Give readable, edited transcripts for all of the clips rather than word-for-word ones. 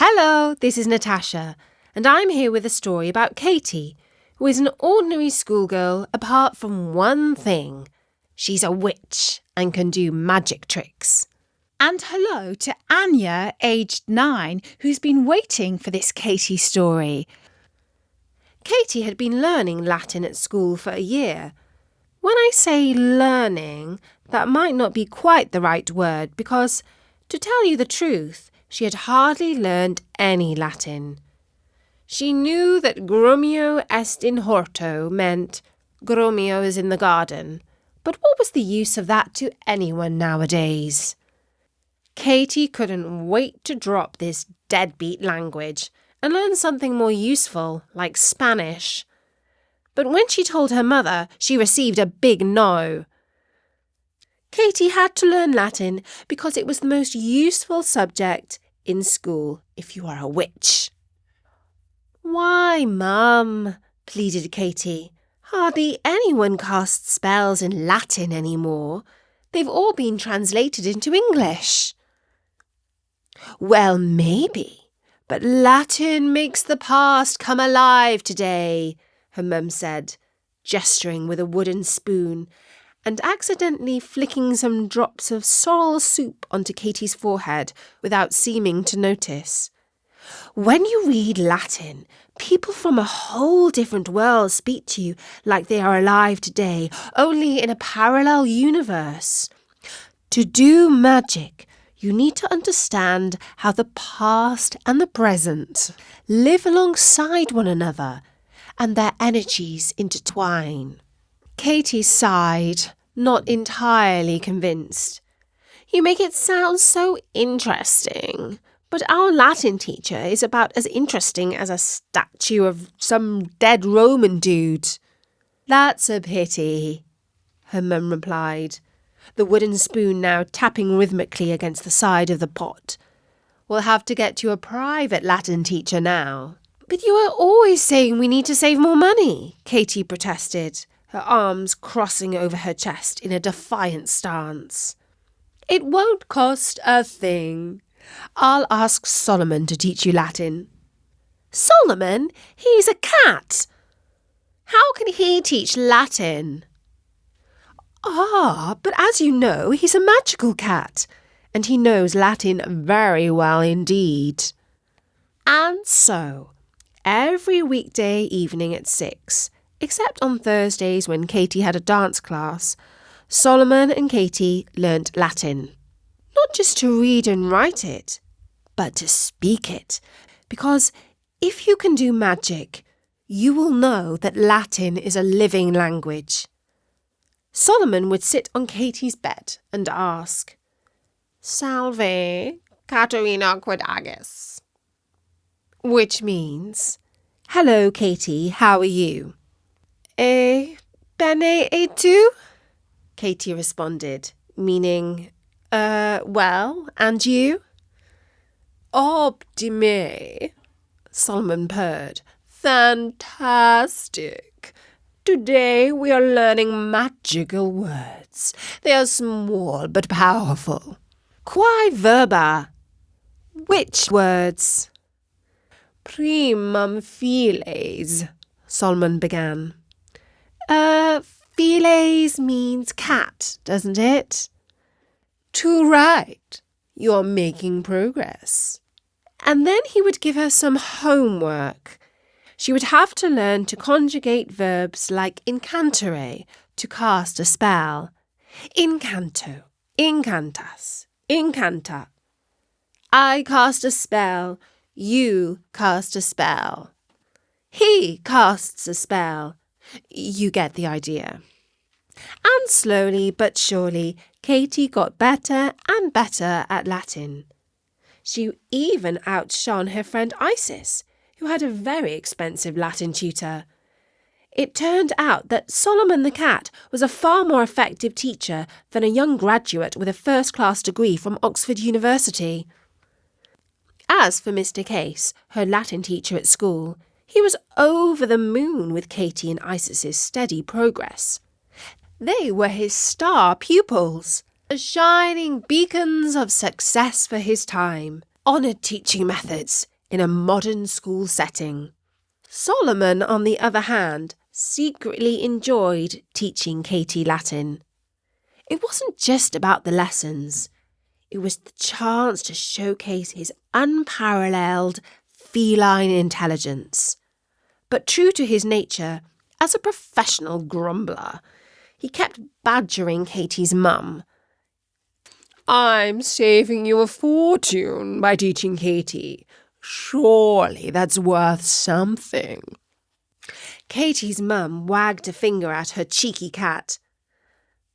Hello, this is Natasha, and I'm here with a story about Katie, who is an ordinary schoolgirl apart from one thing. She's a witch and can do magic tricks. And hello to Anya, aged 9, who's been waiting for this Katie story. Katie had been learning Latin at school for a year. When I say learning, that might not be quite the right word because, to tell you the truth, she had hardly learned any Latin. She knew that grumio est in horto meant grumio is in the garden, but what was the use of that to anyone nowadays? Katie couldn't wait to drop this deadbeat language and learn something more useful, like Spanish. But when she told her mother, she received a big no. Katie had to learn Latin because it was the most useful subject in school if you are a witch. Why, Mum, pleaded Katie. Hardly anyone casts spells in Latin anymore. They've all been translated into English. Well, maybe, but Latin makes the past come alive today, her mum said, gesturing with a wooden spoon and accidentally flicking some drops of sorrel soup onto Katie's forehead without seeming to notice. When you read Latin, people from a whole different world speak to you like they are alive today, only in a parallel universe. To do magic, you need to understand how the past and the present live alongside one another and their energies intertwine. Katie sighed, not entirely convinced. You make it sound so interesting, but our Latin teacher is about as interesting as a statue of some dead Roman dude. That's a pity, her mum replied, the wooden spoon now tapping rhythmically against the side of the pot. We'll have to get you a private Latin teacher now. But you are always saying we need to save more money, Katie protested, her arms crossing over her chest in a defiant stance. It won't cost a thing. I'll ask Solomon to teach you Latin. Solomon? He's a cat. How can he teach Latin? But as you know, he's a magical cat, and he knows Latin very well indeed. And so, every weekday evening at 6, except on Thursdays when Katie had a dance class, Solomon and Katie learnt Latin. Not just to read and write it, but to speak it, because if you can do magic, you will know that Latin is a living language. Solomon would sit on Katie's bed and ask, Salve, Caterina quid agis? Which means, Hello, Katie, how are you? Bene e tu? Katie responded, meaning, well, and you? Optime, Solomon purred. Fantastic. Today we are learning magical words. They are small but powerful. Quae verba? Which words? Primum files, Solomon began. Files means cat, doesn't it? Too right. You're making progress. And then he would give her some homework. She would have to learn to conjugate verbs like incantare, to cast a spell. Incanto, incantas, incanta. I cast a spell, you cast a spell. He casts a spell. You get the idea. And slowly but surely, Katie got better and better at Latin. She even outshone her friend Isis, who had a very expensive Latin tutor. It turned out that Solomon the cat was a far more effective teacher than a young graduate with a first-class degree from Oxford University. As for Mr. Case, her Latin teacher at school, he was over the moon with Katie and Isis's steady progress. They were his star pupils, shining beacons of success for his time. honoured teaching methods in a modern school setting. Solomon, on the other hand, secretly enjoyed teaching Katie Latin. It wasn't just about the lessons. It was the chance to showcase his unparalleled feline intelligence. But true to his nature, as a professional grumbler, he kept badgering Katie's mum. "I'm saving you a fortune by teaching Katie. Surely that's worth something." Katie's mum wagged a finger at her cheeky cat.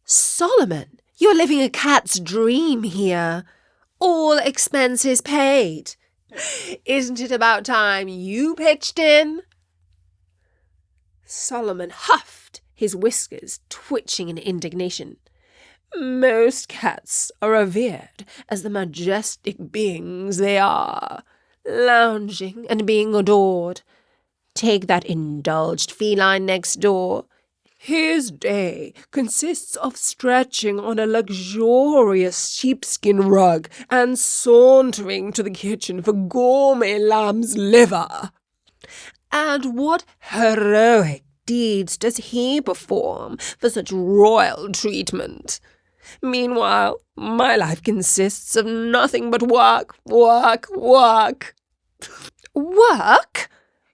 "Solomon, you're living a cat's dream here. All expenses paid. Isn't it about time you pitched in?" Solomon huffed, his whiskers twitching in indignation. "Most cats are revered as the majestic beings they are, lounging and being adored. Take that indulged feline next door. His day consists of stretching on a luxurious sheepskin rug and sauntering to the kitchen for gourmet lamb's liver. And what heroic deeds does he perform for such royal treatment? Meanwhile, my life consists of nothing but work, work, work." "Work?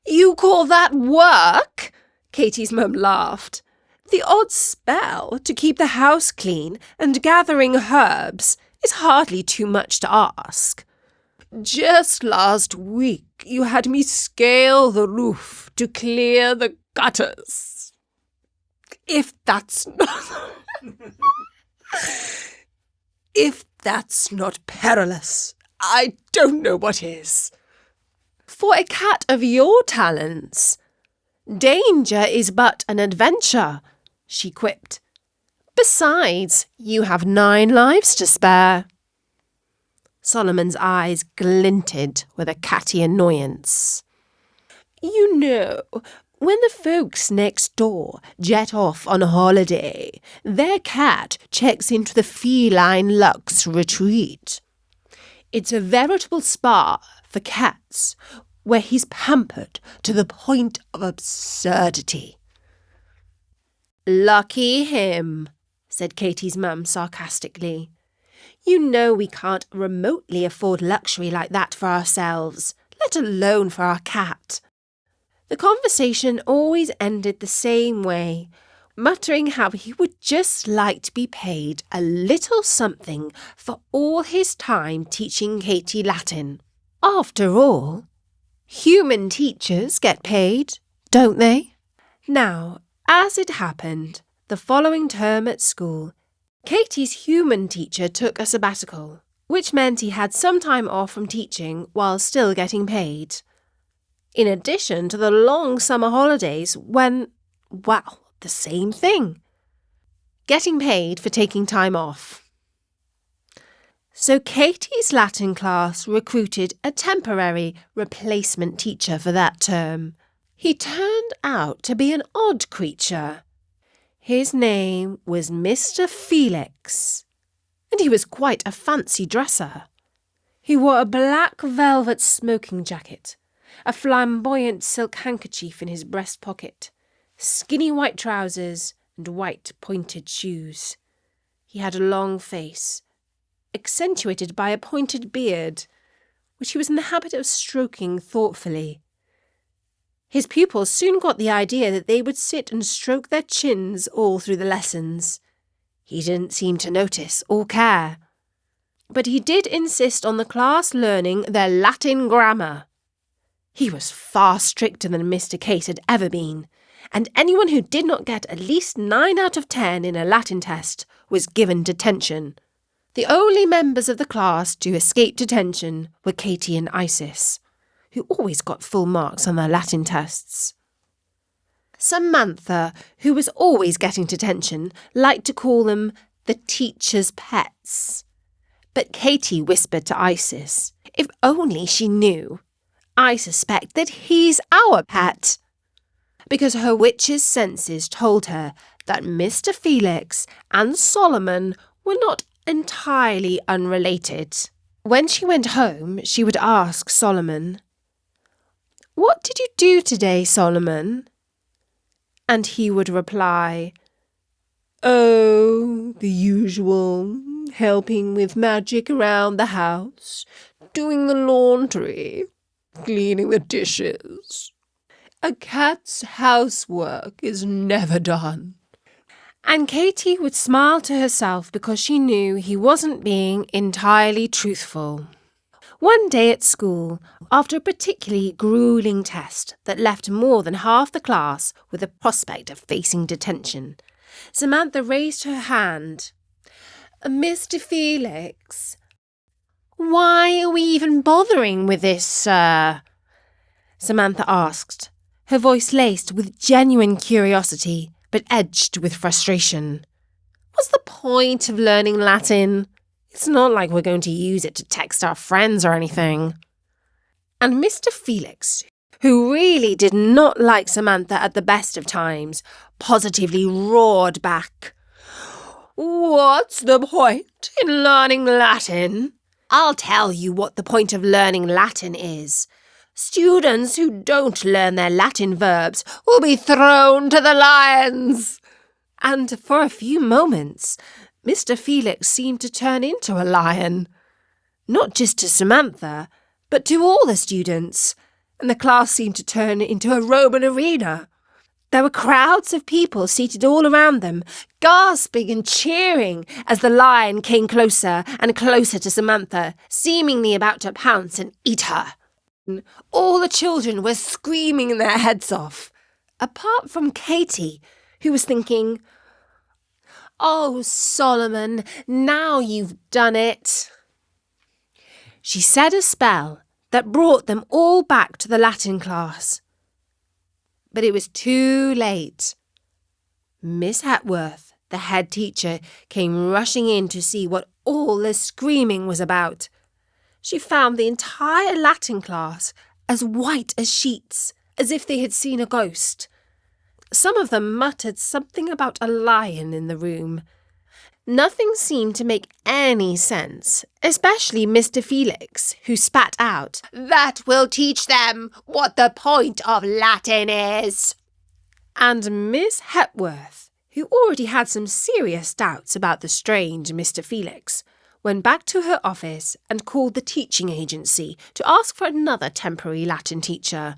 You call that work?" Katie's mum laughed. "The odd spell to keep the house clean and gathering herbs is hardly too much to ask. Just last week you had me scale the roof to clear the gutters. If that's not perilous, I don't know what is. For a cat of your talents, danger is but an adventure," she quipped. "Besides, you have 9 lives to spare." Solomon's eyes glinted with a catty annoyance. "You know, when the folks next door jet off on a holiday, their cat checks into the feline luxe retreat. It's a veritable spa for cats, where he's pampered to the point of absurdity." "Lucky him," said Katie's mum sarcastically. "You know we can't remotely afford luxury like that for ourselves, let alone for our cat." The conversation always ended the same way, muttering how he would just like to be paid a little something for all his time teaching Katie Latin. After all, human teachers get paid, don't they? Now, as it happened, the following term at school, Katie's human teacher took a sabbatical, which meant he had some time off from teaching while still getting paid. In addition to the long summer holidays when, well, the same thing. Getting paid for taking time off. So Katie's Latin class recruited a temporary replacement teacher for that term. He turned out to be an odd creature. His name was Mr. Felix, and he was quite a fancy dresser. He wore a black velvet smoking jacket, a flamboyant silk handkerchief in his breast pocket, skinny white trousers, and white pointed shoes. He had a long face, accentuated by a pointed beard, which he was in the habit of stroking thoughtfully. His pupils soon got the idea that they would sit and stroke their chins all through the lessons. He didn't seem to notice or care. But he did insist on the class learning their Latin grammar. He was far stricter than Mr. Case had ever been, and anyone who did not get at least 9 out of 10 in a Latin test was given detention. The only members of the class to escape detention were Katie and Isis, who always got full marks on their Latin tests. Samantha, who was always getting detention, liked to call them the teacher's pets. But Katie whispered to Isis, if only she knew. I suspect that he's our pet. Because her witch's senses told her that Mr. Felix and Solomon were not entirely unrelated. When she went home, she would ask Solomon, "What did you do today, Solomon?" And he would reply, "Oh, the usual, helping with magic around the house, doing the laundry, cleaning the dishes. A cat's housework is never done." And Katie would smile to herself because she knew he wasn't being entirely truthful. One day at school, after a particularly grueling test that left more than half the class with the prospect of facing detention, Samantha raised her hand. "Mr. Felix, why are we even bothering with this, sir?" Samantha asked, her voice laced with genuine curiosity but edged with frustration. "What's the point of learning Latin? It's not like we're going to use it to text our friends or anything." And Mr. Felix, who really did not like Samantha at the best of times, positively roared back, "What's the point in learning Latin? I'll tell you what the point of learning Latin is. Students who don't learn their Latin verbs will be thrown to the lions." And for a few moments, Mr. Felix seemed to turn into a lion. Not just to Samantha, but to all the students, and the class seemed to turn into a Roman arena. There were crowds of people seated all around them, gasping and cheering as the lion came closer and closer to Samantha, seemingly about to pounce and eat her. All the children were screaming their heads off, apart from Katie, who was thinking, "Oh, Solomon, now you've done it." She said a spell that brought them all back to the Latin class. But it was too late. Miss Hepworth, the head teacher, came rushing in to see what all the screaming was about. She found the entire Latin class as white as sheets, as if they had seen a ghost. Some of them muttered something about a lion in the room. Nothing seemed to make any sense, especially Mr. Felix, who spat out, "That will teach them what the point of Latin is." And Miss Hepworth, who already had some serious doubts about the strange Mr. Felix, went back to her office and called the teaching agency to ask for another temporary Latin teacher.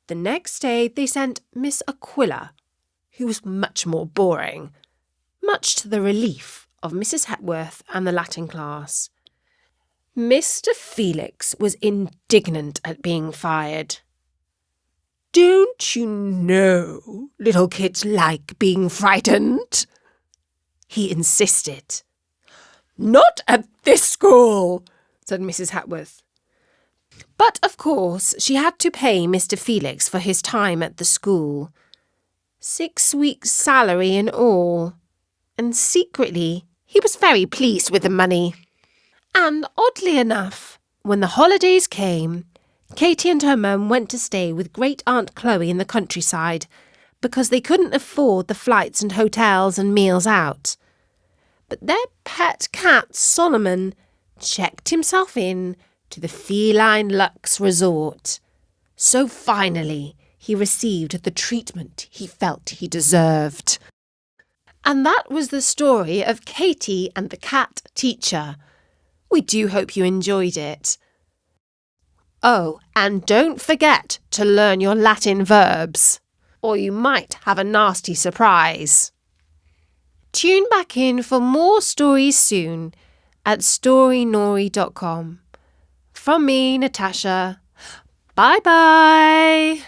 The next day they sent Miss Aquila, who was much more boring, much to the relief of Mrs. Hepworth and the Latin class. Mr. Felix was indignant at being fired. "Don't you know little kids like being frightened?" he insisted. "Not at this school," said Mrs. Hepworth. But, of course, she had to pay Mr. Felix for his time at the school. 6 weeks' salary in all. And secretly, he was very pleased with the money. And oddly enough, when the holidays came, Katie and her mum went to stay with Great Aunt Chloe in the countryside because they couldn't afford the flights and hotels and meals out. But their pet cat, Solomon, checked himself in to the Feline Luxe Resort. So finally, he received the treatment he felt he deserved. And that was the story of Katie and the cat teacher. We do hope you enjoyed it. Oh, and don't forget to learn your Latin verbs, or you might have a nasty surprise. Tune back in for more stories soon at storynori.com. From me, Natasha. Bye-bye.